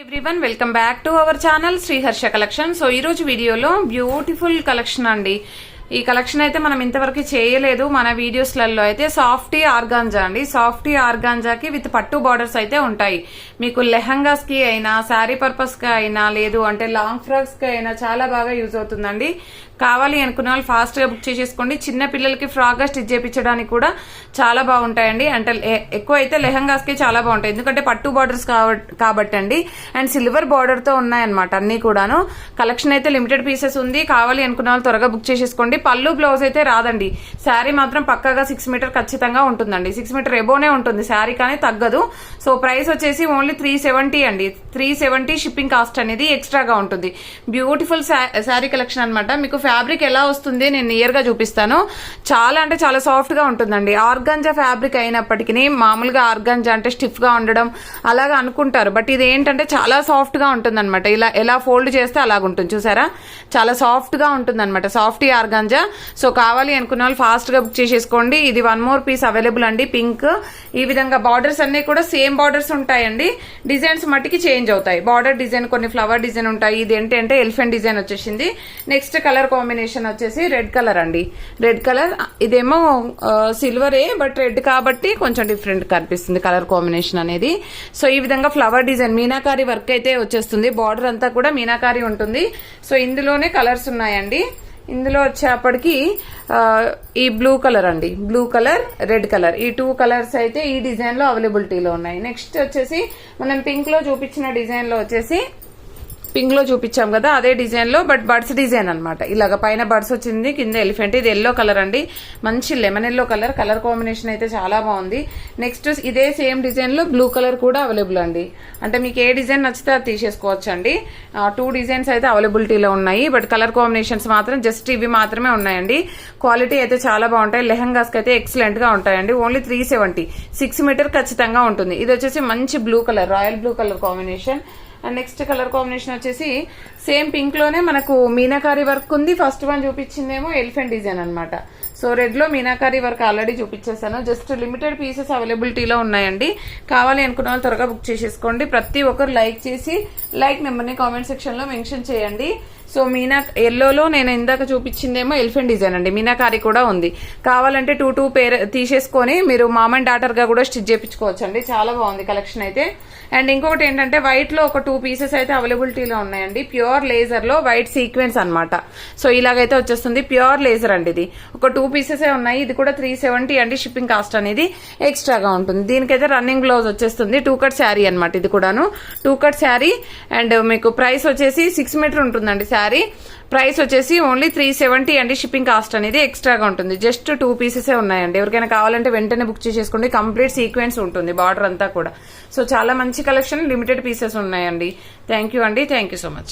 Everyone welcome back to our channel Sriharsha collection. So ఈ రోజు వీడియోలో బ్యూటిఫుల్ కలెక్షన్ అండి. ఈ కలెక్షన్ అయితే మనం ఇంతవరకు చేయలేదు మన వీడియోస్లలో. అయితే సాఫ్టీ ఆర్గాంజా అండి. సాఫ్టీ ఆర్గాంజాకి విత్ పట్టు బార్డర్స్ అయితే ఉంటాయి. మీకు లెహంగాస్ కి అయినా, శారీ పర్పస్ కి అయినా, లేదు అంటే లాంగ్ ఫ్రాక్స్ కి అయినా చాలా బాగా యూజ్ అవుతుందండి. కావాలి అనుకున్న వాళ్ళు ఫాస్ట్ గా బుక్ చేసేసుకోండి. చిన్న పిల్లలకి ఫ్రాక్ గా స్టిచ్ చేయించడానికి కూడా చాలా బాగుంటాయండి. అంటే ఎక్కువ అయితే లెహంగాస్ కి చాలా బాగుంటాయి, ఎందుకంటే పట్టు బార్డర్స్ కాబట్టి అండి. అండ్ సిల్వర్ బార్డర్ తో ఉన్నాయన్నమాట అన్ని కూడాను. కలెక్షన్ అయితే లిమిటెడ్ పీసెస్ ఉంది. కావాలి అనుకున్న వాళ్ళు త్వరగా బుక్ చేసేసుకోండి. పళ్ళు బ్లౌజ్ అయితే రాదండి. శారీ మాత్రం పక్కాగా 6 మీటర్ ఖచ్చితంగా ఉంటుందండి. 6 మీటర్ ఎబోనే ఉంటుంది శారీ, కానీ తగ్గదు. సో ప్రైస్ వచ్చేసి ఓన్లీ 370 అండి. 370 షిప్పింగ్ కాస్ట్ అనేది ఎక్స్ట్రాగా ఉంటుంది. బ్యూటిఫుల్ శారీ కలెక్షన్ అనమాట. మీకు ఫ్యాబ్రిక్ ఎలా వస్తుంది నేను నియర్ గా చూపిస్తాను. చాలా అంటే చాలా సాఫ్ట్ గా ఉంటుందండి. ఆర్గాంజా ఫ్యాబ్రిక్ అయినప్పటికీ మామూలుగా ఆర్గాంజా అంటే స్టిఫ్ గా ఉండడం అలాగా అనుకుంటారు, బట్ ఇది ఏంటంటే చాలా సాఫ్ట్ గా ఉంటుంది అనమాట. ఇలా ఎలా ఫోల్డ్ చేస్తే అలాగుంటుంది, చూసారా? చాలా సాఫ్ట్ గా ఉంటుంది అనమాట సాఫ్టీ ఆర్గాంజా. సో కావాలి అనుకున్న వాళ్ళు ఫాస్ట్ గా బుక్ చేసేసుకోండి. ఇది 1 మోర్ పీస్ అవైలబుల్ అండి, పింక్. ఈ విధంగా బార్డర్స్ అన్ని కూడా సేమ్ బార్డర్స్ ఉంటాయండి. డిజైన్స్ మట్టికి చేంజ్ అవుతాయి. బార్డర్ డిజైన్ కొన్ని ఫ్లవర్ డిజైన్ ఉంటాయి. ఇది ఏంటంటే ఎలిఫెంట్ డిజైన్ వచ్చేసింది. నెక్స్ట్ కలర్ కాంబినేషన్ వచ్చేసి రెడ్ కలర్ అండి. రెడ్ కలర్, ఇదేమో సిల్వరే బట్ రెడ్ కాబట్టి కొంచెం డిఫరెంట్ కనిపిస్తుంది కలర్ కాంబినేషన్ అనేది. సో ఈ విధంగా ఫ్లవర్ డిజైన్ మీనాకారి వర్క్ అయితే వచ్చేస్తుంది. బార్డర్ అంతా కూడా మీనాకారి ఉంటుంది. సో ఇందులోనే కలర్స్ ఉన్నాయండి. ఇందులో వచ్చేప్పటికి ఈ బ్లూ కలర్ అండి, బ్లూ కలర్, రెడ్ కలర్, ఈ 2 కలర్స్ అయితే ఈ డిజైన్ లో అవైలబిలిటీలో ఉన్నాయి. నెక్స్ట్ వచ్చేసి మనం పింక్ లో చూపించిన డిజైన్ లో వచ్చేసి పింక్ లో చూపించాం కదా, అదే డిజైన్ లో బట్ బర్డ్స్ డిజైన్ అనమాట. ఇలాగ పైన బర్డ్స్ వచ్చింది, కింద ఎలిఫెంట్. ఇది ఎల్లో కలర్ అండి, మంచి lemon yellow colour. Colour combination అయితే చాలా బాగుంది. నెక్స్ట్ ఇదే సేమ్ డిజైన్ లో బ్లూ కలర్ కూడా అవైలబుల్ అండి. అంటే మీకు ఏ డిజైన్ నచ్చితే అది తీసేసుకోవచ్చు అండి. 2 డిజైన్స్ అయితే అవైలబిలిటీలో ఉన్నాయి, బట్ కలర్ కాంబినేషన్స్ మాత్రం జస్ట్ ఇవి మాత్రమే ఉన్నాయండి. క్వాలిటీ అయితే చాలా బాగుంటాయి. లెహంగాస్ కి అయితే ఎక్సలెంట్ గా ఉంటాయండి. ఓన్లీ 370, 6 మీటర్ ఖచ్చితంగా ఉంటుంది. ఇది వచ్చేసి మంచి blue colour, royal blue colour combination. And next colour combination వచ్చేసి సేమ్ పింక్ లోనే మనకు మీనాకారి వర్క్ ఉంది. ఫస్ట్ వన్ చూపించిందేమో ఎలిఫెంట్ డిజైన్ అనమాట. సో రెడ్ లో మీనాకారి వర్క్ ఆల్రెడీ చూపించేసాను. జస్ట్ లిమిటెడ్ పీసెస్ అవైలబిలిటీలో ఉన్నాయండి. కావాలి అనుకున్న వాళ్ళు త్వరగా బుక్ చేసేసుకోండి. ప్రతి ఒక్కరు లైక్ చేసి లైక్ నెంబర్ని కామెంట్ సెక్షన్ లో మెన్షన్ చేయండి. సో ఎల్లోలో నేను ఇందాక చూపించిందేమో ఎలిఫెంట్ డిజైన్ అండి. మీనాకారి కూడా ఉంది. కావాలంటే 2 పేర్ తీసేసుకొని మీరు మామ్ అండ్ డాటర్ గా కూడా స్టిచ్ చేయించుకోవచ్చు అండి. చాలా బాగుంది కలెక్షన్ అయితే. అండ్ ఇంకొకటి ఏంటంటే వైట్ లో ఒక 2 పీసెస్ అయితే అవైలబిలిటీలో ఉన్నాయండి. ప్యూర్ లేజర్ లో వైట్ సీక్వెన్స్ అనమాట. సో ఇలాగైతే వచ్చేస్తుంది. ప్యూర్ లేజర్ అండి. ఇది ఒక 2 పీసెస్ ఉన్నాయి. ఇది కూడా 370 అండి. షిప్పింగ్ కాస్ట్ అనేది ఎక్స్ట్రాగా ఉంటుంది. దీనికైతే రన్నింగ్ బ్లౌజ్ వచ్చేస్తుంది. 2 కట్ శారీ అనమాట. ఇది కూడాను 2 కట్ శారీ. అండ్ మీకు ప్రైస్ వచ్చేసి 6 మీటర్ ఉంటుందండి శారీ. ప్రైస్ వచ్చేసి ఓన్లీ 370 అండి. షిప్పింగ్ కాస్ట్ అనేది ఎక్స్ట్రాగా ఉంటుంది. జస్ట్ 2 పీసెసే ఉన్నాయండి. ఎవరికైనా కావాలంటే వెంటనే బుక్ చేసేసుకోండి. కంప్లీట్ సీక్వెన్స్ ఉంటుంది బార్డర్ అంతా కూడా. సో చాలా మంచి కలెక్షన్, లిమిటెడ్ పీసెస్ ఉన్నాయండి. థ్యాంక్ యూ అండి. Thank you so much.